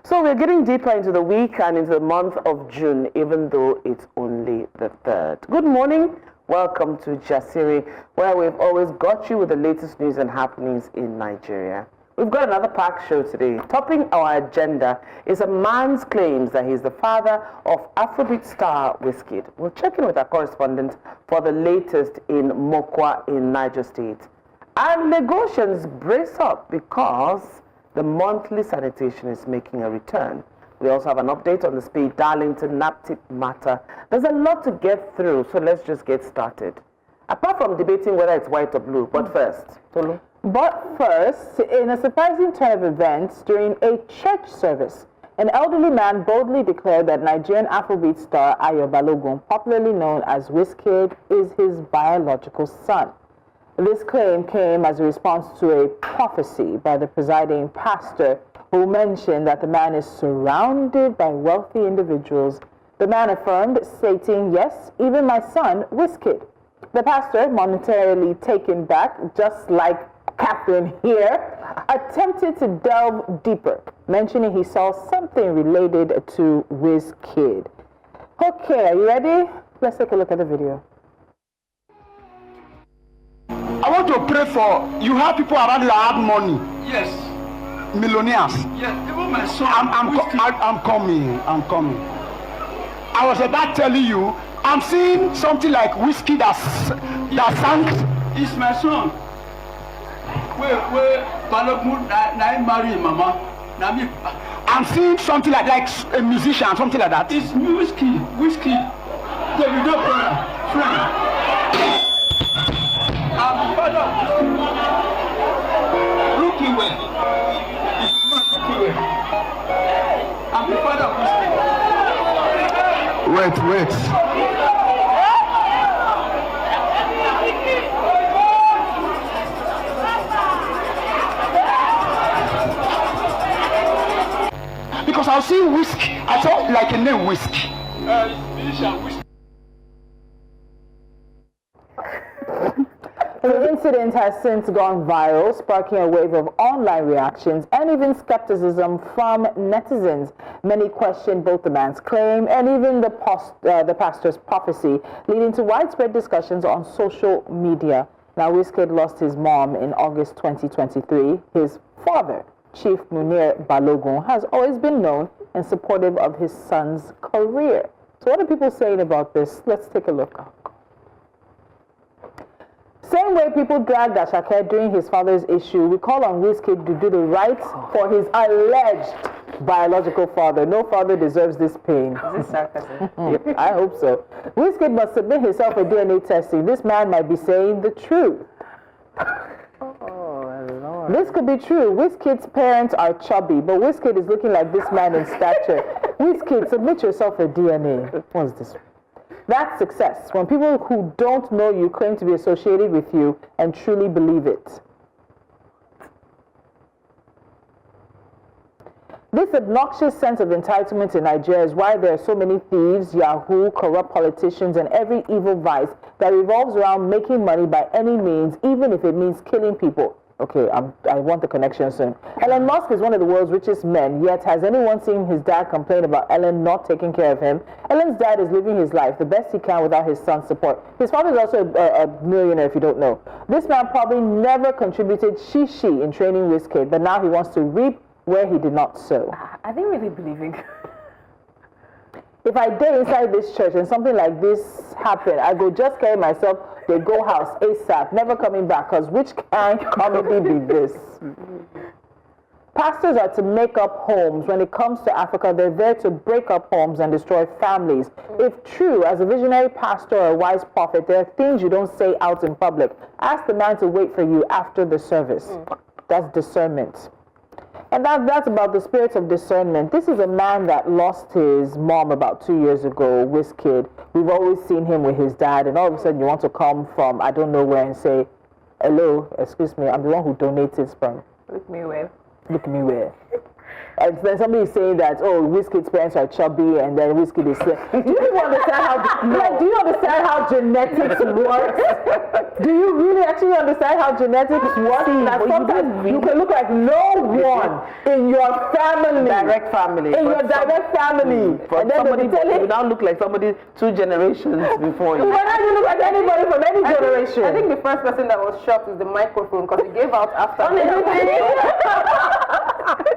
So we're getting deeper into the week and into the month of June, even though it's only the 3rd. Good morning. Welcome to Jasiri, where we've always got you with the latest news and happenings in Nigeria. We've got another packed show today. Topping our agenda is a man's claims that he's the father of Afrobeat star Wizkid. We'll check in with our correspondent for the latest in Mokwa in Niger State. And Lagosians brace up because the monthly sanitation is making a return. We also have an update on the Speed Darlington NAPTIP matter. There's a lot to get through, so let's just get started. Apart from debating whether it's white or blue, but first, Tolu. But first, in a surprising turn of events, during a church service, an elderly man boldly declared that Nigerian Afrobeat star Ayo Balogun, popularly known as Wizkid, is his biological son. This claim came as a response to a prophecy by the presiding pastor who mentioned that the man is surrounded by wealthy individuals. The man affirmed, stating, "Yes, even my son, Wizkid." The pastor, momentarily taken back, just like Catherine here, attempted to delve deeper, mentioning he saw something related to Wizkid. Okay, are you ready? Let's take a look at the video. I want to pray for you. Have people around you that have money. Yes. Millionaires. Yes. Even my son. I'm coming. I was about telling you. I'm seeing something like Wizkid that sang. It's my son. Where Balogun na marry mama. Na me. I'm seeing something like a musician, something like that. It's Wizkid. David friend. I'm the father of Wizkid. Looking well. It's not looking well. I'm the father of Wizkid. Wait. Because I was seeing whiskey. I saw like a name whiskey. Musician Wizkid. The incident has since gone viral, sparking a wave of online reactions and even skepticism from netizens. Many questioned both the man's claim and even the pastor's prophecy, leading to widespread discussions on social media. Now, Wizkid lost his mom in August 2023. His father, Chief Munir Balogun, has always been known and supportive of his son's career. So what are people saying about this? Let's take a look. Same way people dragged Ashake during his father's issue, we call on Wizkid to do the right for his alleged biological father. No father deserves this pain. Is this sarcasm? Yep, I hope so. Wizkid must submit himself for DNA testing. This man might be saying the truth. Oh, Lord. This could be true. Wizkid's parents are chubby, but Wizkid is looking like this man in stature. Wizkid, submit yourself for DNA. What's this? That's success, when people who don't know you claim to be associated with you and truly believe it. This obnoxious sense of entitlement in Nigeria is why there are so many thieves, yahoo, corrupt politicians, and every evil vice that revolves around making money by any means, even if it means killing people. Okay, I want the connection soon. Elon Musk is one of the world's richest men, yet has anyone seen his dad complain about Elon not taking care of him? Elon's dad is living his life the best he can without his son's support. His father is also a millionaire, if you don't know. This man probably never contributed shishi in training Wizkid, but now he wants to reap where he did not sow. Are they really believing? If I dare inside this church and something like this happened, I go just carry myself, they go house ASAP, never coming back, because which kind comedy be this? Pastors are to make up homes. When it comes to Africa, they're there to break up homes and destroy families. If true, as a visionary pastor or a wise prophet, there are things you don't say out in public. Ask the man to wait for you after the service. That's discernment. And that's about the spirit of discernment. This is a man that lost his mom about 2 years ago, Wizkid. We've always seen him with his dad, and all of a sudden you want to come from I don't know where and say, "Hello, excuse me, I'm the one who donated sperm." Look me where. Look me where. And then somebody is saying that, oh, Wizkid's parents are chubby, and then Wizkid is slim. Do you even understand how? Like, do you understand how genetics works? Do you really actually understand how genetics work? That sometimes you can look like no one in your family, direct family, in your direct family, and then somebody you now look like somebody 2 generations before you. Why don't you look like anybody from any generation? I think the first person that was shocked is the microphone because he gave out after.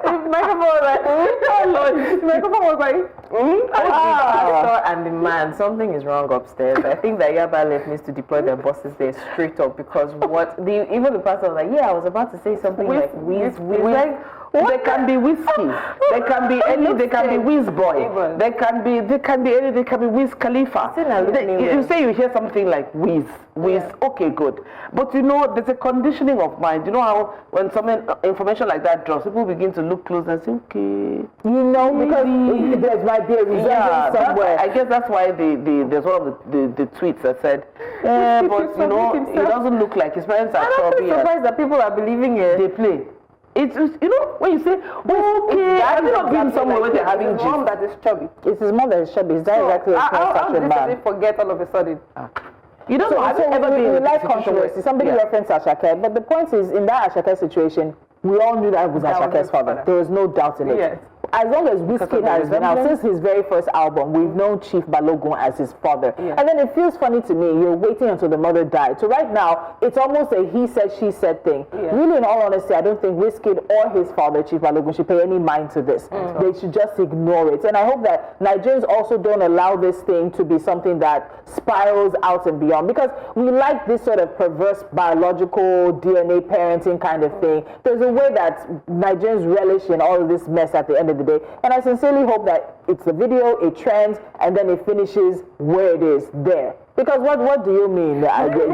The microphone was like, oh Lord. The microphone was like, The pastor and the man, something is wrong upstairs. I think that Yaba Left needs to deploy their bosses there straight up because even the pastor was like, yeah, I was about to say something like whiz. There can be whiskey. There can be any. There can be whiz boy. There can be any. There can be whiz Khalifa. You say you hear something like whiz. Okay, good. But you know, there's a conditioning of mind. You know how when some information like that drops, people begin to look close and say, okay. You know, because there might be a resemblance somewhere. I guess that's why there's one of the tweets that said, but you know, it doesn't look like his parents are chubby. I'm surprised that people are believing it. They play. It's you know when you say okay, have you not been somewhere where they're having his mom that is chubby? It's his mom that is chubby. Is that exactly how did they forget all of a sudden? You don't know. Have you ever been in like controversy? Somebody referenced Ashake, but the point is, in that Ashake situation, we all knew that it was Ashake's father. There was no doubt in it. Yes. As long as Wizkid has been out since his very first album, we've known Chief Balogun as his father. Yeah. And then it feels funny to me, you're waiting until the mother died. So right now, it's almost a he said, she said thing. Yeah. Really, in all honesty, I don't think Wizkid or his father, Chief Balogun, should pay any mind to this. They should just ignore it. And I hope that Nigerians also don't allow this thing to be something that spirals out and beyond. Because we like this sort of perverse biological DNA parenting kind of thing. There's a way that Nigerians relish in all of this mess at the end of the day. And I sincerely hope that it's a video, it trends, and then it finishes where it is there. Because what do you mean? The pastor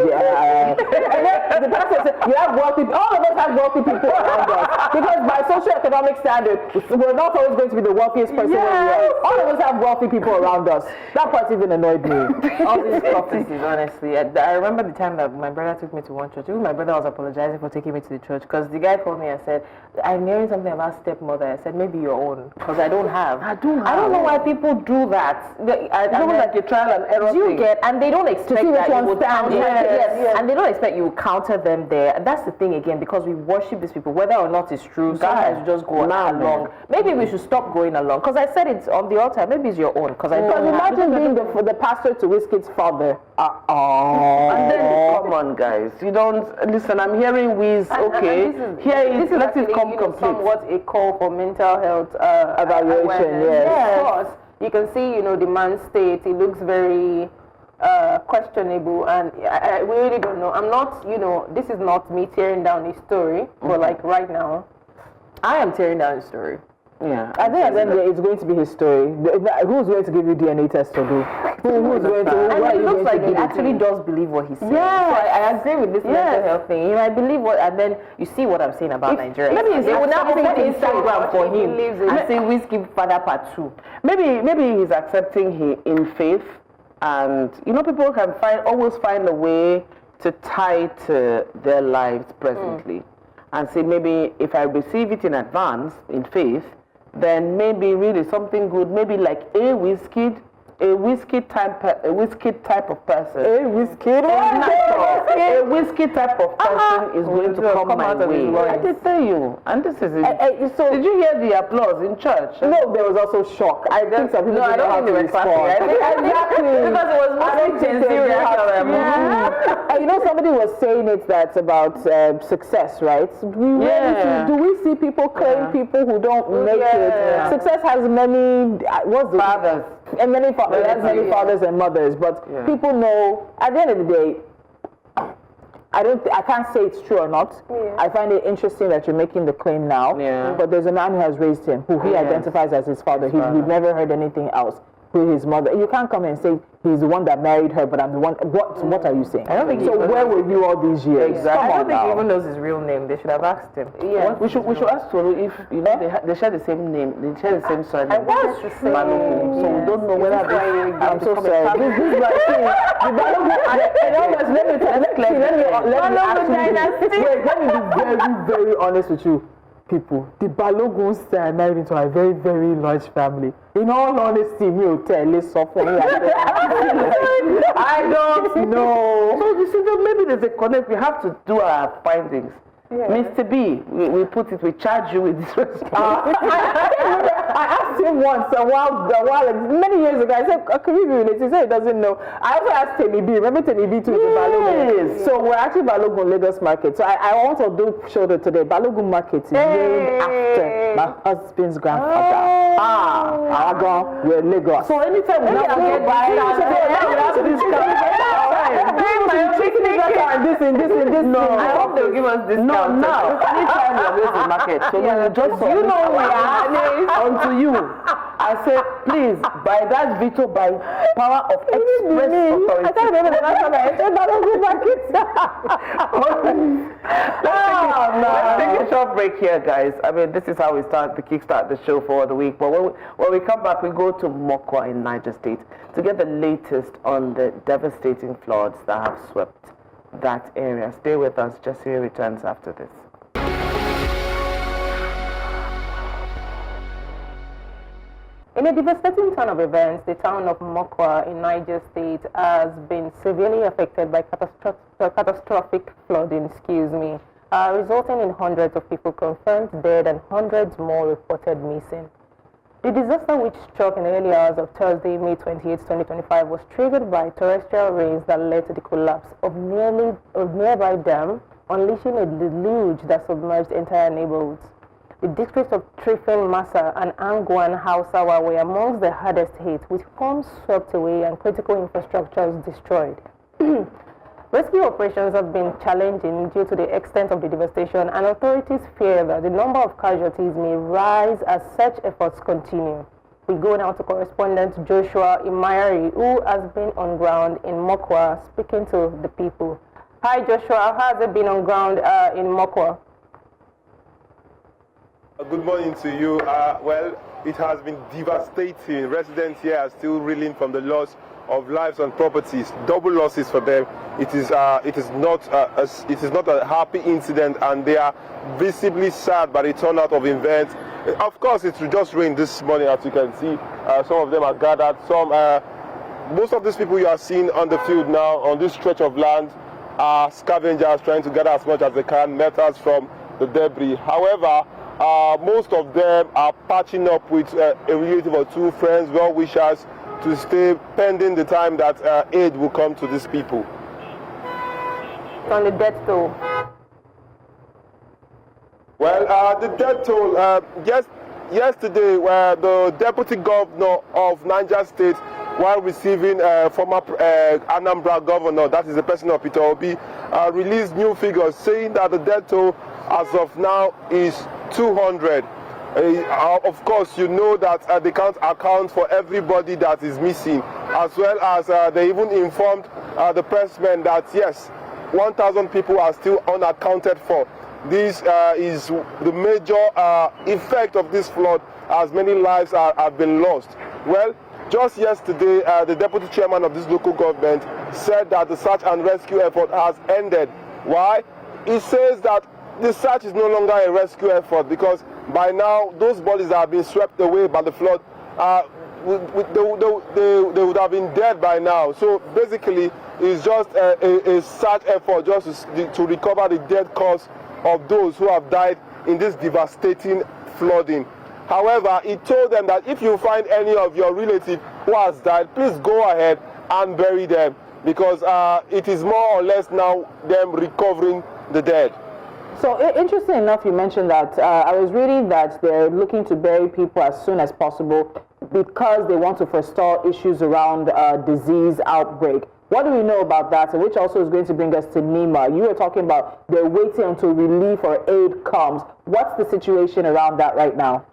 said, you have wealthy, all of us have wealthy people around us. Because by socioeconomic standard, we're not always going to be the wealthiest person in the world. All of us have wealthy people around us. That part even annoyed me. All these prophecies, honestly. I remember the time that my brother took me to one church. Even my brother was apologizing for taking me to the church because the guy called me and said, I'm hearing something about stepmother. I said, maybe your own, because I don't have. I don't know why people do that. I don't like a trial and error thing. You get, and they don't expect that you would counter and they don't expect you would counter them there. And that's the thing again, because we worship these people, whether or not it's true. Sometimes we just go along. Maybe we should stop going along. Because I said it's on the altar. Maybe it's your own. Because imagine being the pastor to Wizkid's father. And then come on, guys. You don't listen. I'm hearing Wiz. Okay, this is let it come complete. Somewhat a call for mental health evaluation. Yes. Of course, you can see, the man's state. He looks very questionable, and I really don't know. I'm not, this is not me tearing down his story, but like right now, I am tearing down his story. Yeah, I think at the end of the day, it's going to be his story. Who's going to give you DNA test to do? Who's going to? And it looks like he actually does believe what he says. Yeah, so I agree with this mental health thing. He might believe what, and then you see what I'm saying about Nigeria. Maybe they will now open Instagram for him and say Wizkid Father Part 2. Maybe he's accepting he in faith, and people can always find a way to tie to their lives presently, and say maybe if I receive it in advance in faith, then maybe really something good, maybe like a Wizkid type of person. A Wizkid type of person is going to come my way. I can tell you. And this is it. So did you hear the applause in church? No, there was also shock. I think some people I don't think they were clapping. Exactly. Because it was mostly Gen Z reaction. And somebody was saying it that's about success, right? Do we see people claim people who don't make it? Success has many fathers. And many fathers and mothers, but people know at the end of the day, I can't say it's true or not. I find it interesting that you're making the claim now, but there's a man who has raised him, who he identifies as his father. We've never heard anything else. With his mother, you can't come and say he's the one that married her, but I'm the one. What are you saying? I don't think so. Where were you all these years? Exactly. I don't think he even knows his real name. They should have asked him. Yeah, we should ask Tolu if they share the same name. They share the same surname. I was to say, so we don't know whether I'm so sorry. This is like let me be very, very honest with you. people, the Baloguns are married into a very, very large family. In all honesty, me will tell you something. I don't know. So you see, that maybe there's a connect. We have to do our findings. Yeah. Mr. B, we put it, we charge you with disrespect. I asked him once a while, many years ago. I said, "Can we be related?" He said he doesn't know. I also asked Temi B. Remember Temi B too? Yes. Balogun. So we're actually Balogun Lagos Market. So I want to do shoulder today. Balogun Market is named after my husband's grandfather. Aragon, we're Lagos. So anytime we have to get by, this. No, I hope they'll give us this. No, now. Anytime we are going to the market, so we will just you know we are. Onto you. I said, please, by that veto, by power of express authority. I can't remember the last time I said Balogun Market. Let's take a short break here, guys. I mean, this is how we kickstart the show for the week. But when we come back, we go to Mokwa in Niger State to get the latest on the devastating floods that have swept that area. Stay with us. Jesse returns after this. In a devastating turn of events, the town of Mokwa in Niger State has been severely affected by catastrophic flooding, resulting in hundreds of people confirmed dead and hundreds more reported missing. The disaster, which struck in the early hours of Thursday, May 28, 2025, was triggered by terrestrial rains that led to the collapse of nearby dam, unleashing a deluge that submerged entire neighborhoods. The districts of Trifin, Massa, and Angwan, Hausawa were amongst the hardest hit, with homes swept away and critical infrastructures destroyed. Rescue operations have been challenging due to the extent of the devastation, and authorities fear that the number of casualties may rise as search efforts continue. We go now to correspondent Joshua Imayari, who has been on ground in Mokwa, speaking to the people. Hi Joshua, how has it been on ground in Mokwa? Good morning to you. Well, it has been devastating. Residents here are still reeling from the loss of lives and properties. Double losses for them. It is not a happy incident, and they are visibly sad by the turnout of events. Of course, it just rained this morning, as you can see. Some of them are gathered. Most of these people you are seeing on the field now, on this stretch of land, are scavengers trying to gather as much as they can, metals from the debris. However, most of them are patching up with a relative or two, friends, well-wishers, to stay pending the time that aid will come to these people. On the death toll? Well, the death toll, yesterday, the deputy governor of Niger State, while receiving former Anambra governor, that is the person of Peter Obi, released new figures saying that the death toll as of now is 200. Of course, you know that they can't account for everybody that is missing, as well as they even informed the pressmen that yes, 1,000 people are still unaccounted for. This is the major effect of this flood, as many lives have been lost. Well, just yesterday, the deputy chairman of this local government said that the search and rescue effort has ended. Why? He says that the search is no longer a rescue effort, because by now those bodies that have been swept away by the flood, they would have been dead by now. So basically, it's just a search effort just to recover the dead corpse of those who have died in this devastating flooding. However, he told them that if you find any of your relative who has died, please go ahead and bury them, because it is more or less now them recovering the dead. So interesting enough, you mentioned that. I was reading that they're looking to bury people as soon as possible because they want to forestall issues around disease outbreak. What do we know about that, and which also is going to bring us to NEMA? You were talking about they're waiting until relief or aid comes. What's the situation around that right now?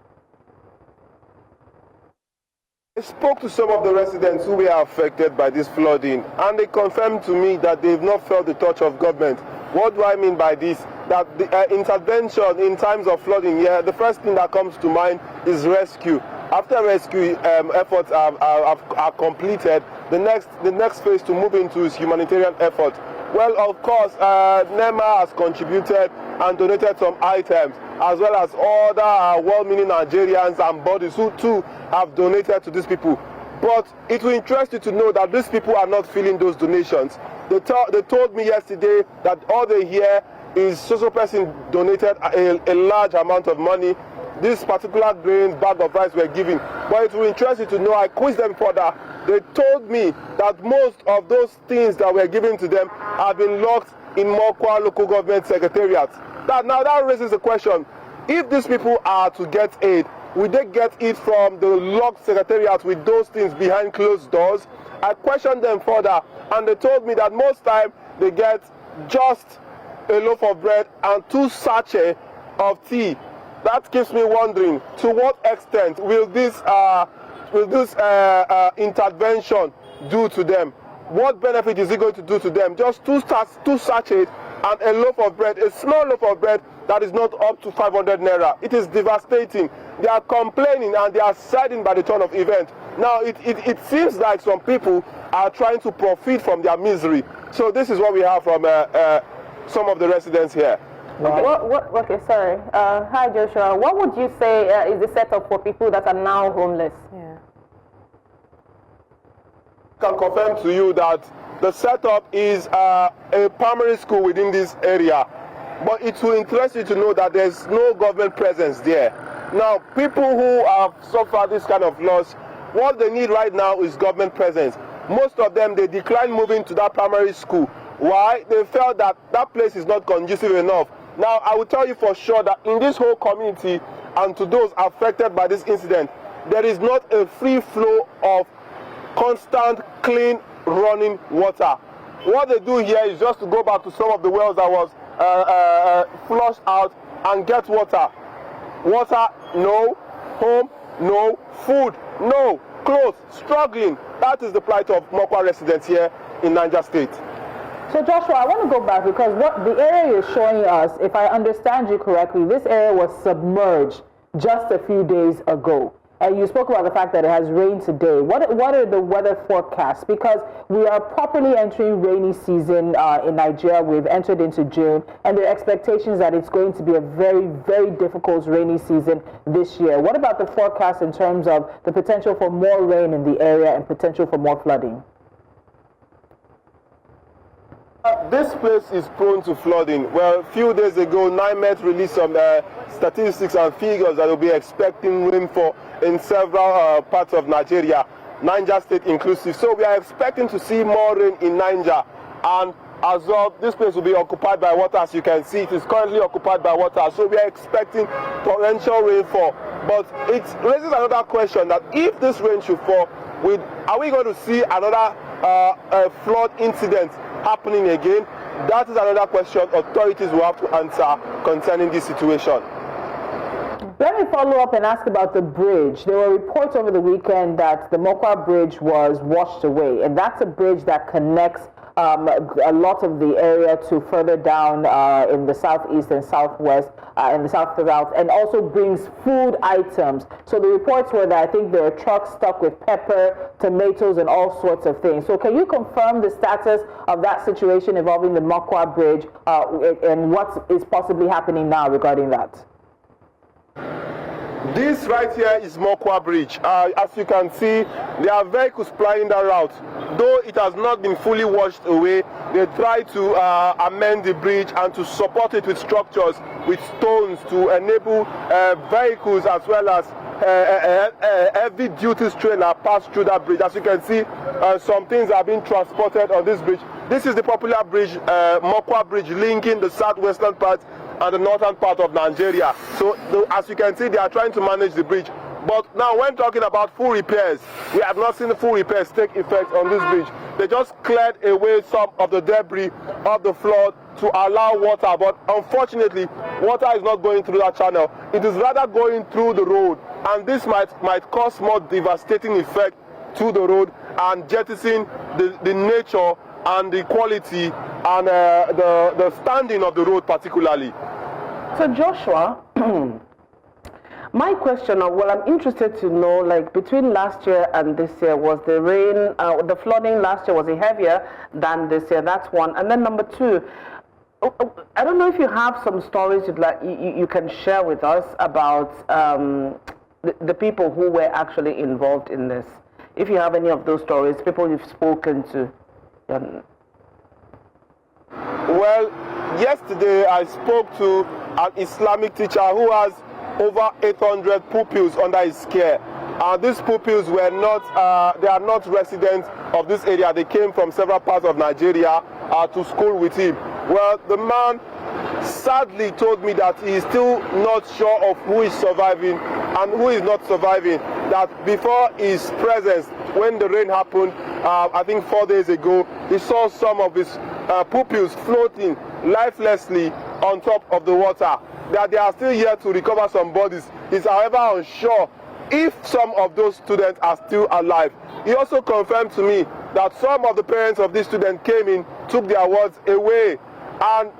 I spoke to some of the residents who were affected by this flooding, and they confirmed to me that they've not felt the touch of government. What do I mean by this? That the intervention in times of flooding, the first thing that comes to mind is rescue. After rescue efforts are completed, the next phase to move into is humanitarian effort. Well, of course, NEMA has contributed and donated some items, as well as other well-meaning Nigerians and bodies who too have donated to these people. But it will interest you to know that these people are not feeling those donations. They told me yesterday that all they hear is social person donated a large amount of money. This particular grains bag of rice were given. But it will interest you to know, I quizzed them further. They told me that most of those things that were given to them have been locked in Mokwa local government secretariat. Now that raises the question, if these people are to get aid, will they get it from the locked secretariat with those things behind closed doors? I questioned them further, and they told me that most time they get just a loaf of bread and 2 sachets of tea. That keeps me wondering, to what extent will this intervention do to them? What benefit is it going to do to them? Just 2 sachets and a loaf of bread, a small loaf of bread that is not up to 500 naira. It is devastating. They are complaining and they are saddened by the turn of events. Now, it seems like some people are trying to profit from their misery. So this is what we have from some of the residents here. Okay, sorry. Hi, Joshua. What would you say is the setup for people that are now homeless? Yeah. I can confirm to you that the setup is a primary school within this area. But it will interest you to know that there's no government presence there. Now, people who have suffered this kind of loss, what they need right now is government presence. Most of them, they declined moving to that primary school. Why? They felt that that place is not conducive enough. Now, I will tell you for sure that in this whole community and to those affected by this incident, there is not a free flow of constant, clean, running water. What they do here is just to go back to some of the wells that was flushed out and get water. Water, no. Home, no. Food, no. Clothes, struggling. That is the plight of Mokwa residents here in Niger State. So Joshua, I want to go back because what the area is showing us, if I understand you correctly, this area was submerged just a few days ago. And you spoke about the fact that it has rained today. What are the weather forecasts? Because we are properly entering rainy season in Nigeria. We've entered into June, and there are expectations that it's going to be a very, very difficult rainy season this year. What about the forecast in terms of the potential for more rain in the area and potential for more flooding? This place is prone to flooding. Well, a few days ago, NIMET released some statistics and figures that will be expecting rainfall in several parts of Nigeria, Niger State inclusive. So we are expecting to see more rain in Niger. And as well, this place will be occupied by water. As you can see, it is currently occupied by water. So we are expecting torrential rainfall. But it raises another question that if this rain should fall, are we going to see another flood incident happening again? That is another question authorities will have to answer concerning this situation. Let me follow up and ask about the bridge. There were reports over the weekend that the Mokwa bridge was washed away, and that's a bridge that connects a lot of the area to further down in the southeast and southwest, in the south, and also brings food items. So the reports were that I think there are trucks stuck with pepper, tomatoes, and all sorts of things. So can you confirm the status of that situation involving the Mokwa bridge and what is possibly happening now regarding that? This right here is Mokwa Bridge. As you can see, there are vehicles plying that route. Though it has not been fully washed away, they try to amend the bridge and to support it with structures, with stones to enable vehicles as well as heavy duty trailer pass through that bridge. As you can see, some things are being transported on this bridge. This is the popular bridge, Mokwa Bridge, linking the southwestern part and the northern part of Nigeria. So as you can see, they are trying to manage the bridge. But now when talking about full repairs, we have not seen the full repairs take effect on this bridge. They just cleared away some of the debris of the flood to allow water. But unfortunately, water is not going through that channel. It is rather going through the road. And this might cause more devastating effect to the road and jettison the nature and the quality and the standing of the road particularly. So Joshua, my question, well, I'm interested to know, like between last year and this year, was the rain, the flooding last year, was it heavier than this year? That's one. And then number two, I don't know if you have some stories you can share with us about the people who were actually involved in this. If you have any of those stories, people you've spoken to. Well, yesterday I spoke to an Islamic teacher who has over 800 pupils under his care. These pupils were not, they are not residents of this area. They came from several parts of Nigeria to school with him. Well, the man sadly told me that he is still not sure of who is surviving and who is not surviving. That before his presence, when the rain happened, I think 4 days ago, he saw some of his pupils floating lifelessly on top of the water. That they are still here to recover some bodies. He's however unsure if some of those students are still alive. He also confirmed to me that some of the parents of these students came in, took their words away, and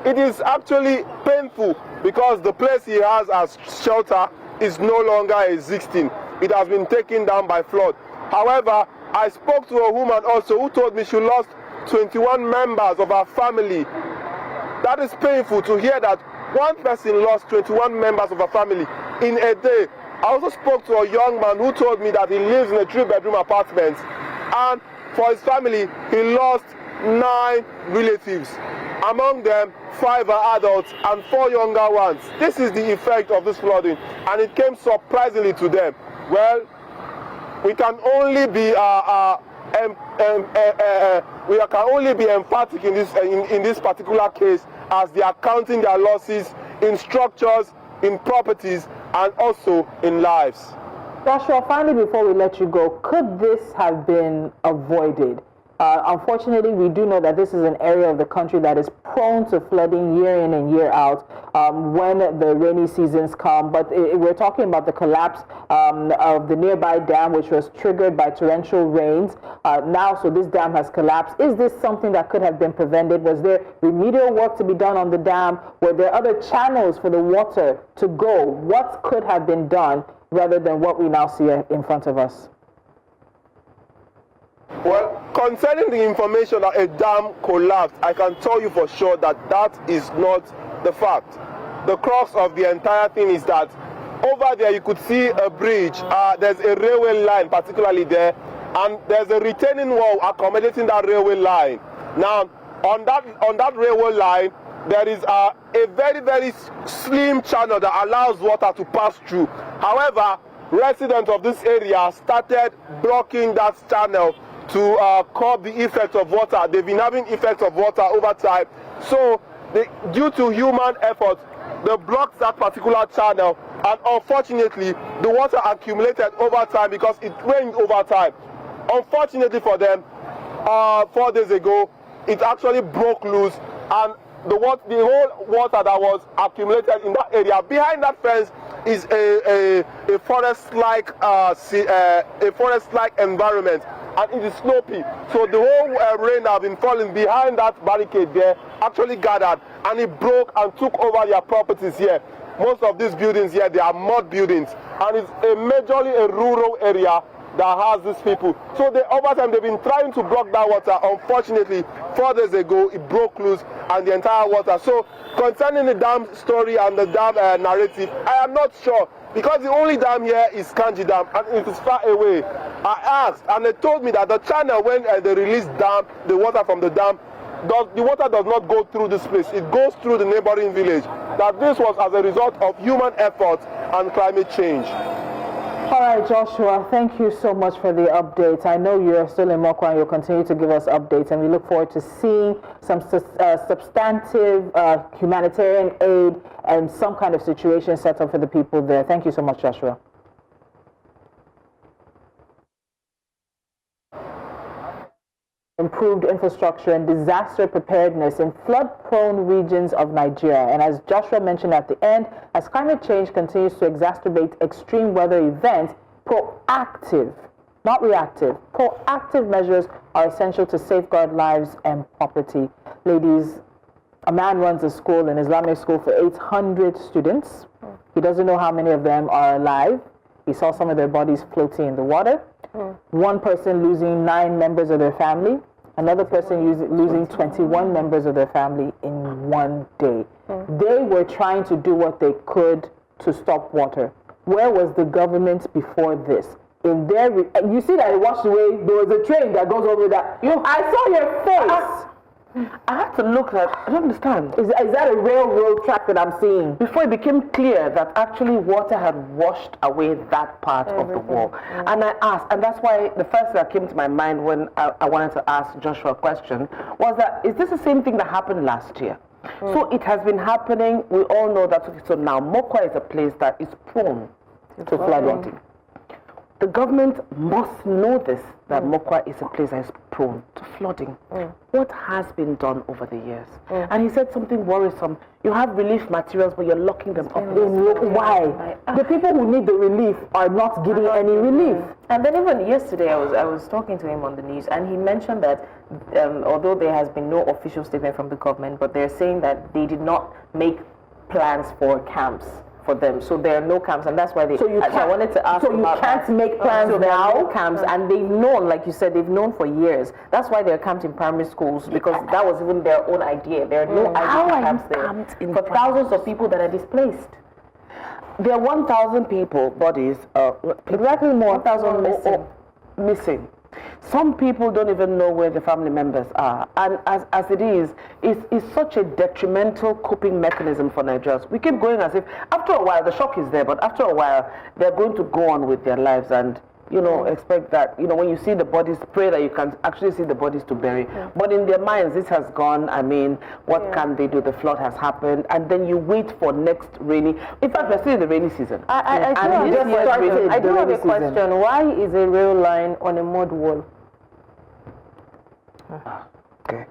it is actually painful because the place he has as shelter is no longer existing. It has been taken down by flood. However, I spoke to a woman also who told me she lost 21 members of her family. That is painful to hear that one person lost 21 members of her family in a day. I also spoke to a young man who told me that he lives in a 3-bedroom apartment, and for his family he lost 9 relatives. Among them, 5 are adults and 4 younger ones. This is the effect of this flooding, and it came surprisingly to them. Well, we can only be emphatic in this particular case, as they are counting their losses in structures, in properties, and also in lives. Joshua, finally, before we let you go, could this have been avoided? Unfortunately, we do know that this is an area of the country that is prone to flooding year in and year out when the rainy seasons come. But we're talking about the collapse of the nearby dam, which was triggered by torrential rains. Now, so this dam has collapsed. Is this something that could have been prevented? Was there remedial work to be done on the dam? Were there other channels for the water to go? What could have been done rather than what we now see in front of us? Well, concerning the information that a dam collapsed, I can tell you for sure that that is not the fact. The crux of the entire thing is that over there you could see a bridge. There's a railway line particularly there, and there's a retaining wall accommodating that railway line. Now, on that railway line, there is a very, very slim channel that allows water to pass through. However, residents of this area started blocking that channel to curb the effect of water. They've been having effects of water over time. So, due to human effort, they blocked that particular channel, and unfortunately, the water accumulated over time because it rained over time. Unfortunately for them, 4 days ago, it actually broke loose, and the whole water that was accumulated in that area behind that fence is a forest-like environment, and it is slopey. So the whole rain that have been falling behind that barricade there actually gathered, and it broke and took over their properties here. Most of these buildings here, they are mud buildings, and it's majorly a rural area that has these people. So over time they've been trying to block that water. Unfortunately, 4 days ago it broke loose and the entire water. So concerning the dam story and the dam narrative, I am not sure, because the only dam here is Kanji Dam, and it is far away. I asked, and they told me that the channel, when they release the water from the dam, the water does not go through this place. It goes through the neighboring village. That this was as a result of human effort and climate change. All right, Joshua, thank you so much for the updates. I know you're still in Mokwa and you'll continue to give us updates, and we look forward to seeing some substantive humanitarian aid and some kind of situation set up for the people there. Thank you so much, Joshua. Improved infrastructure and disaster preparedness in flood-prone regions of Nigeria. And as Joshua mentioned at the end, as climate change continues to exacerbate extreme weather events, proactive, not reactive, proactive measures are essential to safeguard lives and property. Ladies, a man runs a school, an Islamic school, for 800 students. He doesn't know how many of them are alive. He saw some of their bodies floating in the water. One person losing 9 members of their family. Another person losing 21 members of their family in one day. They were trying to do what they could to stop water. Where was the government before this? In their, you see that it washed away. There was a train that goes over that. I saw your face. I had to look at, I don't understand. Is that a railroad track that I'm seeing? Before it became clear that actually water had washed away that part of the wall. And I asked, and that's why the first thing that came to my mind when I wanted to ask Joshua a question was that, is this the same thing that happened last year? So it has been happening, we all know that, so now Mokwa is a place that is prone to flooding. The government must know this, that Mokwa is a place that is prone to flooding. What has been done over the years? And he said something worrisome. You have relief materials, but you're locking them up. Why? The people who need the relief are not getting any relief. And then even yesterday, I was talking to him on the news, and he mentioned that although there has been no official statement from the government, but they're saying that they did not make plans for camps for them, so there are no camps, and that's why they. So I wanted to ask. So you can't make plans so now. There are no camps, and they've known, like you said, they've known for years. That's why they're camped in primary schools, because that was even their own idea. There are no idea camps there for thousands of people that are displaced. There are 1,000 people, bodies, exactly more, 1,000 missing. Some people don't even know where the family members are. And as it is, it's such a detrimental coping mechanism for Nigerians. We keep going as if, after a while, the shock is there, but after a while, they're going to go on with their lives and, expect that, when you see the bodies, pray that you can actually see the bodies to bury. But in their minds, this has gone. I mean, what can they do? The flood has happened. And then you wait for next rainy. In fact, we're still in the rainy season. I do have a question. Why is a rail line on a mud wall? Okay.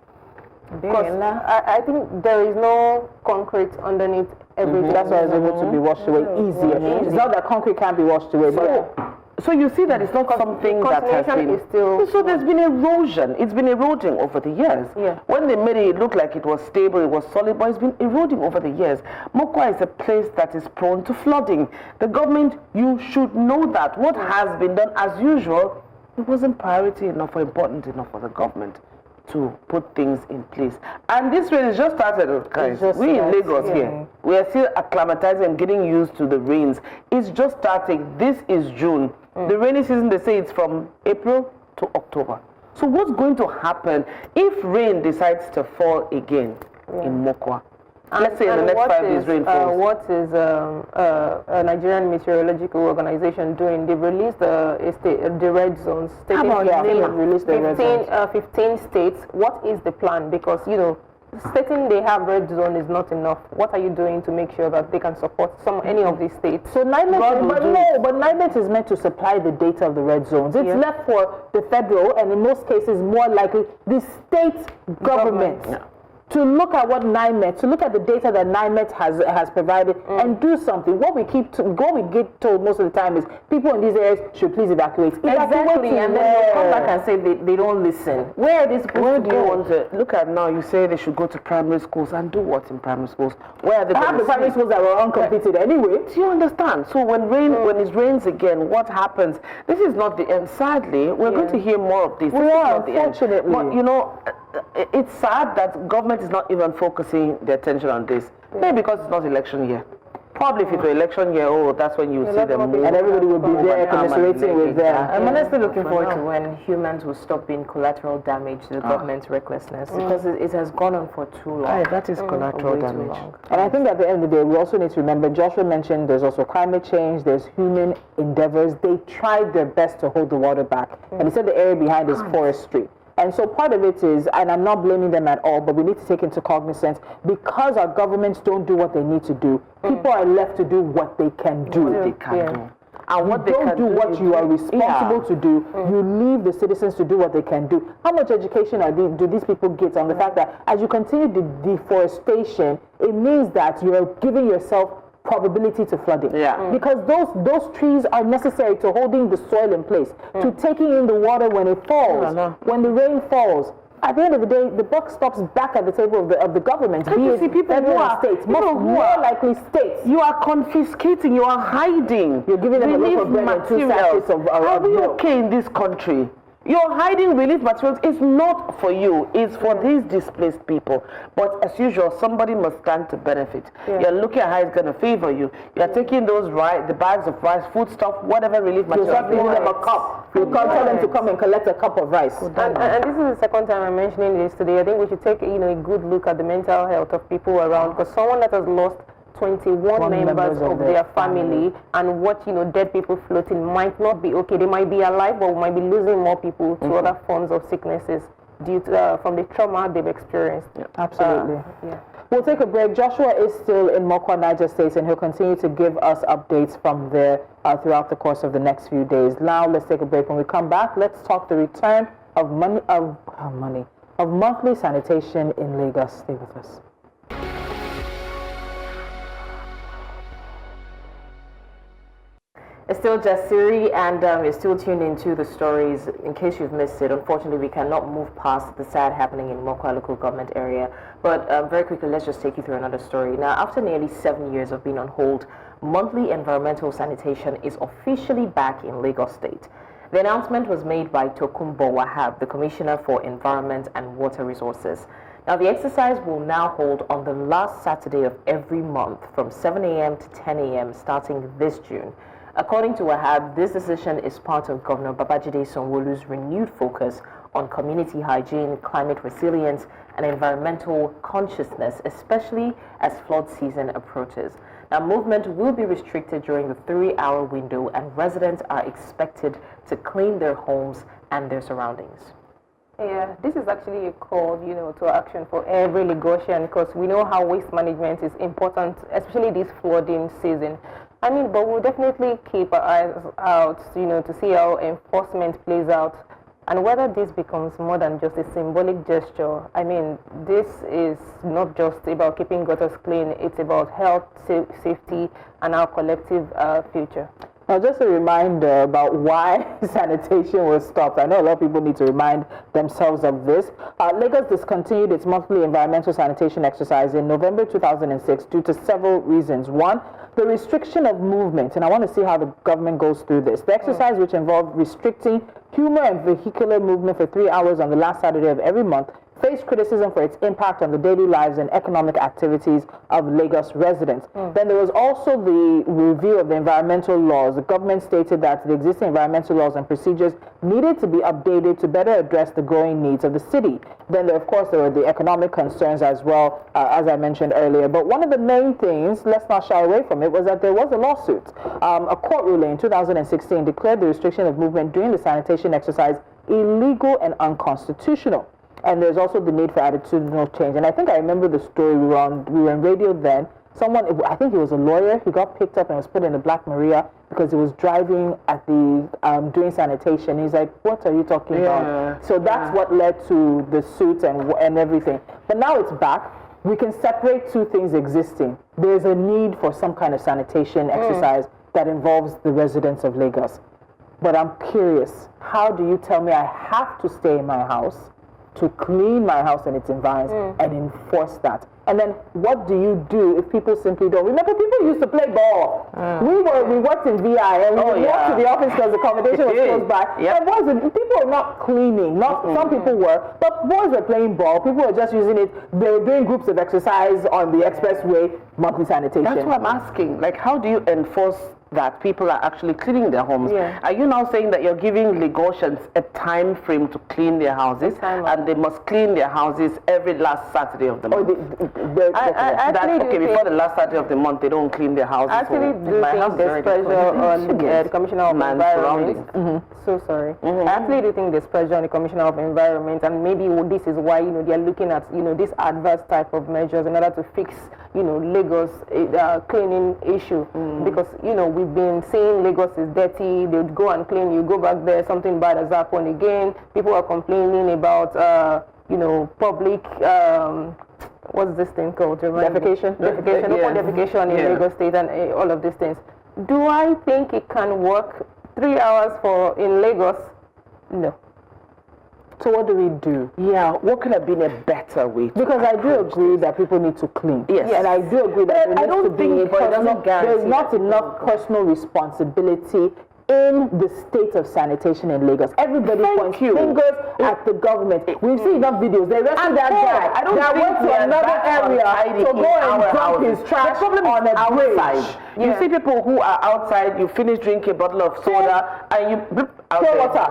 Because I think there is no concrete underneath everything. That's why it's able to be washed away easier. It's not that concrete can't be washed away, but so you see that it's not something that has been. Is still so there's been erosion. It's been eroding over the years. When they made it look like it was stable, it was solid, but it's been eroding over the years. Mokwa is a place that is prone to flooding. The government, you should know that. What has been done, as usual, it wasn't priority enough or important enough for the government to put things in place. And this rain has just started, guys. We in Lagos here. We are still acclimatizing and getting used to the rains. It's just starting. This is June. The rainy season, they say it's from April to October. So what's going to happen if rain decides to fall again in Mokwa? Let's say in the next 5 days rain falls. What is a Nigerian Meteorological Organization doing? They've released the red zones. How about released the red zones? 15 states. What is the plan? Because, stating they have red zone is not enough. What are you doing to make sure that they can support any of these states? So NIMET is meant to supply the data of the red zones. It's left for the federal, and in most cases more likely the state government. To look at what NIMET, to look at the data that NIMET has provided and do something. What we get told most of the time is people in these areas should please evacuate. Exactly, and then they come back and say they don't listen. Where are they supposed to go? Look at now, you say they should go to primary schools and do what in primary schools? Where are they going to the primary schools that were uncompleted anyway. Do you understand? So when it rains again, what happens? This is not the end. Sadly, we're going to hear more of this. This is not the end. Unfortunately. But it's sad that government is not even focusing their attention on this. Maybe because it's not election year. Probably if it were election year, that's when you see them move. And everybody will be there commiserating with them. I'm honestly looking forward to when humans will stop being collateral damage to the government's recklessness, because it has gone on for too long. That is collateral damage. And I think at the end of the day, we also need to remember, Joshua mentioned there's also climate change, there's human endeavors. They tried their best to hold the water back. And he said the area behind is forestry. And so part of it is, and I'm not blaming them at all, but we need to take into cognizance, because our governments don't do what they need to do, people are left to do what they can do. And what they don't do what you are responsible to do, you leave the citizens to do what they can do. How much education do these people get on the fact that as you continue the deforestation, it means that you are giving yourself probability to flooding. Because those trees are necessary to holding the soil in place, to taking in the water when it falls, when the rain falls. At the end of the day, the buck stops back at the table of the government. You see people who are states, more likely states. You are confiscating, you are hiding. You're giving them a loaf of bread and 2 sachets of Are we milk. okay in this country? You're hiding relief materials. It's not for you. It's for these displaced people. But as usual, somebody must stand to benefit. You're looking at how it's going to favor you. You're taking those the bags of rice, food stuff, whatever relief You materials. start giving them a cup. You can't tell them to come and collect a cup of rice. And this is the second time I'm mentioning this today. I think we should take a good look at the mental health of people around, because someone that has lost 21 members of their family and what dead people floating might not be okay. They might be alive, but we might be losing more people to other forms of sicknesses due to from the trauma they've experienced. Absolutely. We'll take a break. Joshua is still in Mokwa, Niger State, and he'll continue to give us updates from there throughout the course of the next few days. Now, let's take a break. When we come back, let's talk the return of monthly sanitation in Lagos. Stay with us. It's still Jasiri, and you're still tuned into the stories. In case you've missed it, unfortunately, we cannot move past the sad happening in Mokwa local government area. But very quickly, let's just take you through another story. Now, after nearly 7 years of being on hold, monthly environmental sanitation is officially back in Lagos State. The announcement was made by Tokunbo Wahab, the Commissioner for Environment and Water Resources. Now, the exercise will now hold on the last Saturday of every month from 7 a.m. to 10 a.m. starting this June. According to Wahab, this decision is part of Governor Babajide Sanwo-Olu's renewed focus on community hygiene, climate resilience, and environmental consciousness, especially as flood season approaches. Now, movement will be restricted during the 3-hour window, and residents are expected to clean their homes and their surroundings. Yeah, this is actually a call, to action for every Lagosian, because we know how waste management is important, especially this flooding season. But we'll definitely keep our eyes out, to see how enforcement plays out and whether this becomes more than just a symbolic gesture. This is not just about keeping gutters clean, it's about health, safety, and our collective future. Now, just a reminder about why sanitation was stopped. I know a lot of people need to remind themselves of this. Lagos discontinued its monthly environmental sanitation exercise in November 2006 due to several reasons. One, the restriction of movement, and I want to see how the government goes through this. The exercise, which involved restricting human and vehicular movement for 3 hours on the last Saturday of every month, faced criticism for its impact on the daily lives and economic activities of Lagos residents. Then there was also the review of the environmental laws. The government stated that the existing environmental laws and procedures needed to be updated to better address the growing needs of the city. Then, of course, there were the economic concerns as well, as I mentioned earlier. But one of the main things, let's not shy away from it, was that there was a lawsuit. A court ruling in 2016 declared the restriction of movement during the sanitation exercise illegal and unconstitutional. And there's also the need for attitudinal change. And I think I remember the story. We were on radio then. Someone, I think he was a lawyer, he got picked up and was put in a Black Maria because he was driving at the doing sanitation. He's like, what are you talking about? So that's what led to the suit and everything. But now it's back. We can separate two things existing. There's a need for some kind of sanitation exercise that involves the residents of Lagos. But I'm curious, how do you tell me I have to stay in my house to clean my house and its environs and enforce that? And then what do you do if people simply don't? Remember, people used to play ball. We worked in VI and we walked to the office because the accommodation was close by. People were not cleaning. Some people were, but boys were playing ball. People were just using it. They were doing groups of exercise on the expressway, monthly sanitation. That's what I'm asking. Like, how do you enforce that people are actually cleaning their homes? Are you now saying that you're giving Lagosians a time frame to clean their houses and they must clean their houses every last Saturday of the month? Before the last Saturday of the month they don't clean their houses. I actually do think there's pressure on the Commissioner of Environment. So sorry. I actually do think there's pressure on the Commissioner of Environment, and maybe this is why they're looking at this adverse type of measures in order to fix Lagos cleaning issue, because we've been saying Lagos is dirty. They would go and clean. You go back there, something bad has happened again. People are complaining about public what's this thing called? Defecation, open defecation in Lagos State, and all of these things. Do I think it can work 3 hours in Lagos? No. So what do we do? What could have been a better way? Because I do agree that people need to clean. Yes. And I do agree that I don't think there's not enough personal responsibility in the state of sanitation in Lagos. Everybody points fingers at the government. We've seen enough videos. They arrested that guy that went to another area to go and dump his trash on a bridge. You see people who are outside, you finish drinking a bottle of soda, and you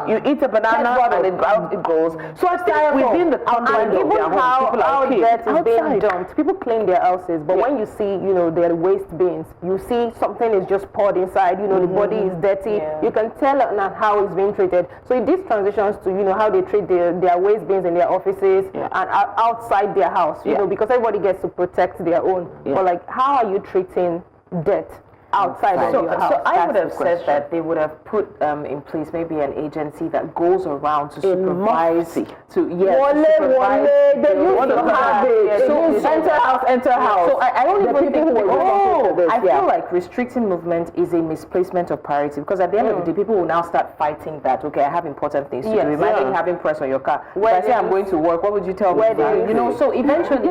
you eat a banana and it goes. So I think within the confines of their homes, people how are okay. dirt is being dumped. People clean their houses, but when you see, their waste bins, you see something is just poured inside, the body is dirty. You can tell how it's being treated. So it this transitions to, how they treat their waste bins in their offices and outside their house, because everybody gets to protect their own. But like, how are you treating dirt outside of your house? So I would have said that they would have put in place maybe an agency that goes around to supervise. They used to have it. So enter house. So I don't even think I feel feel like restricting movement is a misplacement of priority, because at the end of the day, people will now start fighting that. Okay, I have important things to do. Imagine having press on your car. If I say I'm going to work, what would you tell me? So eventually,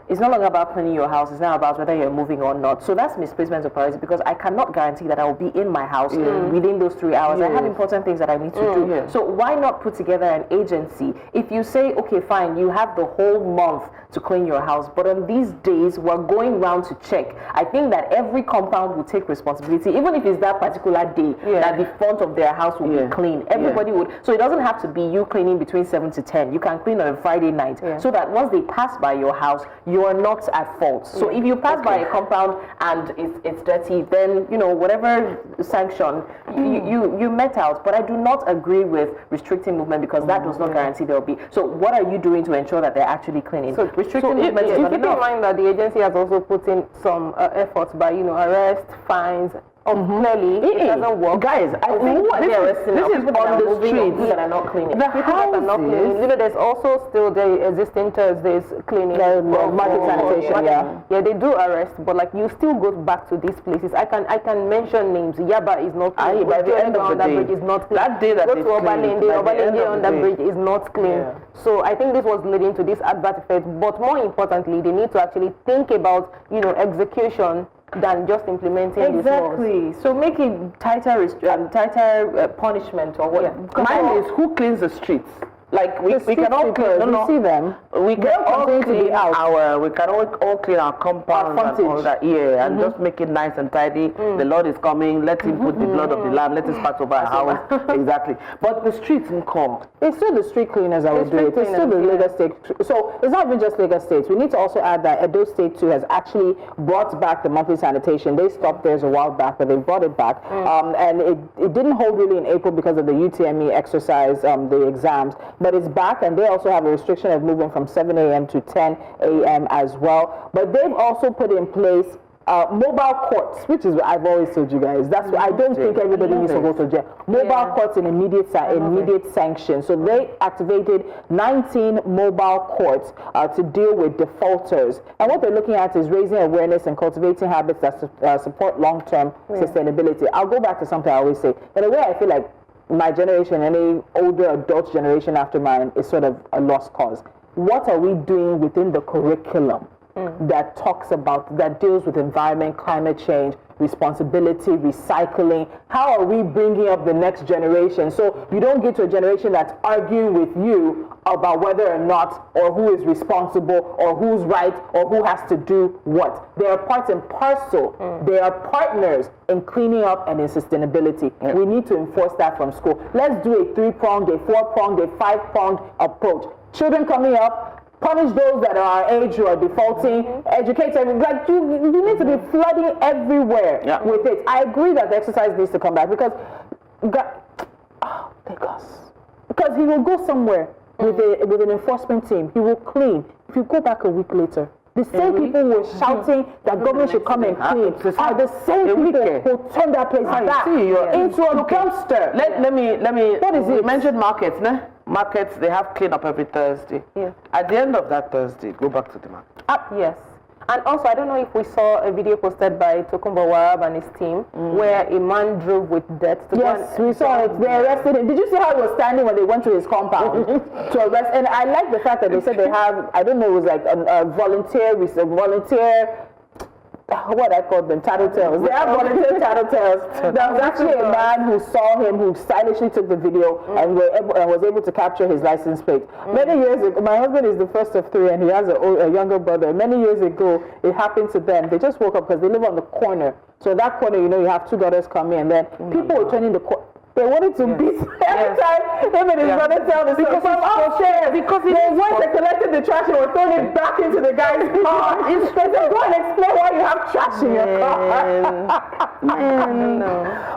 it's no longer about cleaning your house. It's now about whether you're moving or not. So that's misplacement of priority, because I cannot guarantee that I will be in my house within those 3 hours. I have important things that I need to do. So why not put together an agency? If you say, okay, fine, you have the whole month to clean your house, but on these days we're going round to check. I think that every compound will take responsibility, even if it's that particular day that the front of their house will be clean. Everybody would. So it doesn't have to be you cleaning between 7 to 10. You can clean on a Friday night, so that once they pass by your house, you are not at fault. So if you pass by a compound and it's dirty, then whatever sanction you met out. But I do not agree with restricting movement, because that does not guarantee there will be. So what are you doing to ensure that they're actually cleaning? So restricting movement is not keep in enough. mind that the agency has also put in some efforts by arrest, fines. Clearly, it doesn't work. Guys, I think this is on the streets that are not cleaning. The people that are not cleaning. There's also still the existing Thursdays cleaning. Market sanitation, Yeah, they do arrest, but like you still go back to these places. I can mention names. Yaba is not clean. By the end of the day, bridge is not clean. That day that go to Obalende on that bridge is not clean. Yeah. So I think this was leading to this adverse effect. But more importantly, they need to actually think about execution than just implementing these laws. So make it tighter punishment or what? Mine is who cleans the streets. Like we can all clean. You see them. We can all clean all clean our compound and all that. Yeah, and just make it nice and tidy. The Lord is coming. Let Him put the blood of the Lamb. Let us pass over our house. Exactly. But the streets in call. It's still the street cleaners that will do it. It's still the Lagos State. So it's not even just Lagos State. We need to also add that Edo State too has actually brought back the monthly sanitation. They stopped theirs a while back, but they brought it back. And it didn't hold really in April because of the UTME exercise, the exams. But it's back, and they also have a restriction of moving from 7 a.m. to 10 a.m. as well. But they've also put in place mobile courts, which is what I've always told you guys. That's why I don't think everybody needs to go to jail. Mobile courts in immediate sanction. So they activated 19 mobile courts to deal with defaulters. And what they're looking at is raising awareness and cultivating habits that support long-term sustainability. I'll go back to something I always say. In a way, I feel like my generation, any older adult generation after mine, is sort of a lost cause. What are we doing within the curriculum that deals with environment, climate change, responsibility, recycling? How are we bringing up the next generation? So you don't get to a generation that's arguing with you about whether or not, or who is responsible, or who's right, or who has to do what. They are part and parcel. They are partners in cleaning up and in sustainability. We need to enforce that from school. Let's do a 3-pronged, a 4-pronged, a 5-pronged approach. Children coming up, punish those that are our age who are defaulting, educate everyone. Like you need to be flooding everywhere with it. I agree that the exercise needs to come back, because because he will go somewhere with an enforcement team. He will clean. If you go back a week later, the same people who were shouting that government should come and clean are the same people who turn that place back into a dumpster. Let me. What is it? You mentioned markets, ne? Markets, they have clean up every Thursday. At the end of that Thursday, go back to the market. Yes. And also, I don't know if we saw a video posted by Tokunbo Wahab and his team where a man drove with dirt to we saw it. They arrested him. Did you see how he was standing when they went to his compound to arrest? And I like the fact that they said they have, I don't know, it was like a volunteer what I call them, tattletales. They have volunteer tattletales. There was actually a man who saw him, who stylishly took the video and was able to capture his license plate. Many years ago, my husband is the first of 3 and he has a younger brother. Many years ago, it happened to them. They just woke up because they live on the corner. So that corner, you know, you have 2 daughters coming and then people were turning the corner. They wanted to beat every time him and his brother tell the story. From upstairs, because once they collected the trash and were throwing it back into the guy's car. They said, go and explain why you have trash in your car.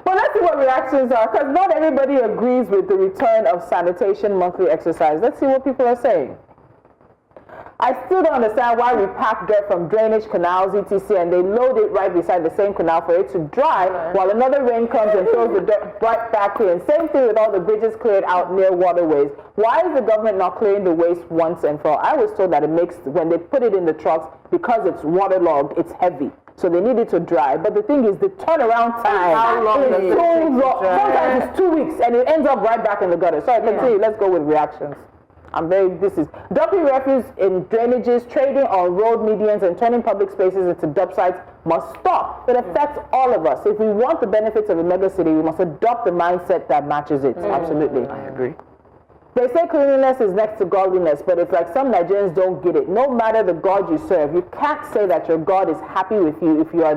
But let's see what reactions are, because not everybody agrees with the return of sanitation monthly exercise. Let's see what people are saying. I still don't understand why we pack dirt from drainage canals, etc., and they load it right beside the same canal for it to dry, while another rain comes and throws the dirt right back in. Same thing with all the bridges cleared out near waterways. Why is the government not clearing the waste once and for all? I was told that it makes, when they put it in the trucks, because it's waterlogged, it's heavy. So they need it to dry. But the thing is, the turnaround time How long does it take to dry? Sometimes it's 2 weeks, and it ends up right back in the gutter. So I continue. Let's go with reactions. Dumping refuse in drainages, trading on road medians, and turning public spaces into dump sites must stop. It affects all of us. If we want the benefits of a mega city, we must adopt the mindset that matches it. Absolutely. I agree. They say cleanliness is next to godliness, but it's like some Nigerians don't get it. No matter the God you serve, you can't say that your God is happy with you if you are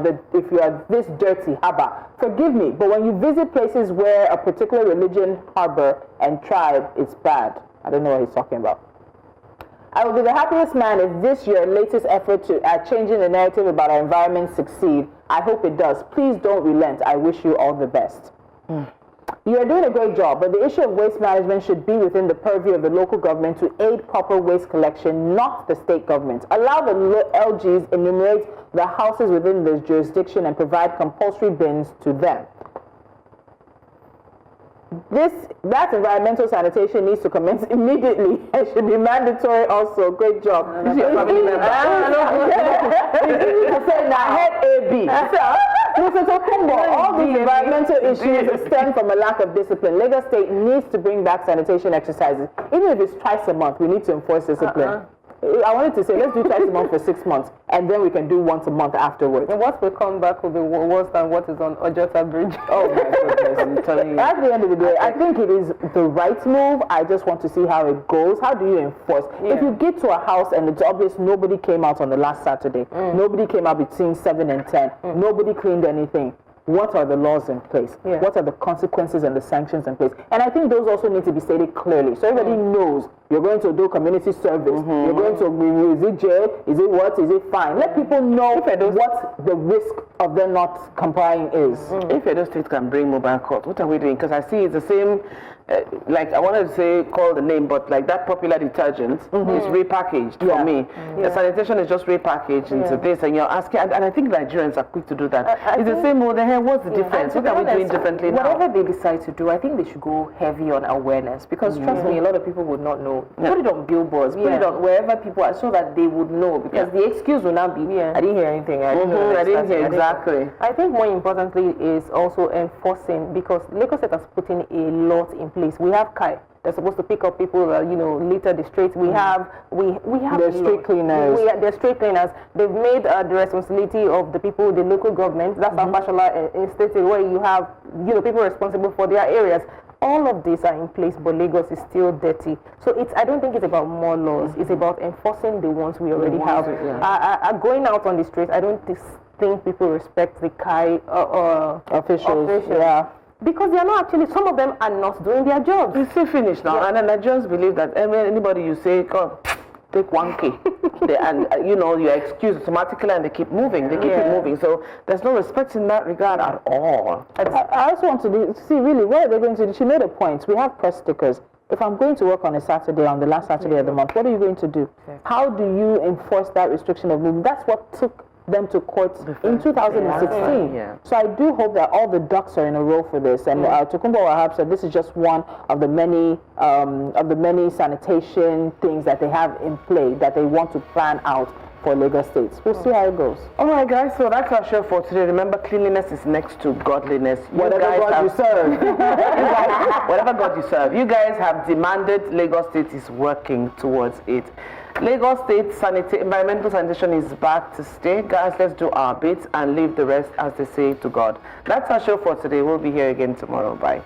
this dirty. Haba. Forgive me, but when you visit places where a particular religion, harbor, and tribe, it's bad. I don't know what he's talking about. I will be the happiest man if this your latest effort at changing the narrative about our environment succeed. I hope it does. Please don't relent. I wish you all the best. You are doing a great job, but the issue of waste management should be within the purview of the local government to aid proper waste collection, not the state government. Allow the LGs enumerate the houses within the jurisdiction and provide compulsory bins to them. That environmental sanitation needs to commence immediately and should be mandatory also. Great job. This is your family member. All these environmental issues stem from a lack of discipline. Lagos State needs to bring back sanitation exercises. Even if it's twice a month, we need to enforce discipline. I wanted to say, let's do twice a month for 6 months, and then we can do once a month afterwards. And what will come back will be worse than what is on Ojota Bridge. Oh my goodness, I'm telling you. At the end of the day, I think it is the right move. I just want to see how it goes. How do you enforce? Yeah. If you get to a house and it's obvious nobody came out on the last Saturday, nobody came out between 7 and 10, nobody cleaned anything, what are the laws in place? Yeah. What are the consequences and the sanctions in place? And I think those also need to be stated clearly, so everybody knows you're going to do community service, you're going to, is it jail, is it what, is it fine? Let people know what the risk of them not complying is. If Edo State can bring mobile court, what are we doing? Because I see it's the same, like I wanted to say call the name, but like that popular detergent is repackaged for me. The sanitation is just repackaged into this, and you're asking, and I think Nigerians are quick to do that. It's the same old here. What's the difference? What are we doing differently now? Whatever they decide to do, I think they should go heavy on awareness, because trust me, a lot of people would not know. Put it on billboards, put it on wherever people are, so that they would know, because the excuse will now be, I didn't hear anything. I didn't hear exactly. I think more importantly is also enforcing, because Lagos State has put in a lot in place. We have KAI. They're supposed to pick up people, litter the streets. We have the street cleaners. They're street cleaners. They've made the responsibility of the people, the local government. That's how Fashola instated, where you have people responsible for their areas. All of these are in place, but Lagos is still dirty. So I don't think it's about more laws. It's about enforcing the ones we already have. Going out on the streets, I don't think people respect the KAI officials. Yeah. Because they are not actually, some of them are not doing their jobs. It's still finished now, and the Nigerians believe that anybody you say, come, take 1K, you're excused automatically, and they keep moving. They keep it moving. So there's no respect in that regard at all. I also want to see really what are they going to do. She made a point. We have press stickers. If I'm going to work on a Saturday, on the last Saturday of the month, what are you going to do? How do you enforce that restriction of movement? That's what took them to court in 2016. So I do hope that all the ducks are in a row for this. And Tokunbo Wahab said this is just one of the many sanitation things that they have in play that they want to plan out for Lagos State. We'll see how it goes. All right, guys. So that's our show for today. Remember, cleanliness is next to godliness. Whatever God you serve. Whatever God you serve. You guys have demanded. Lagos State is working towards it. Lagos State environmental sanitation is back to stay. Guys, let's do our bit and leave the rest, as they say, to God. That's our show for today. We'll be here again tomorrow. Bye.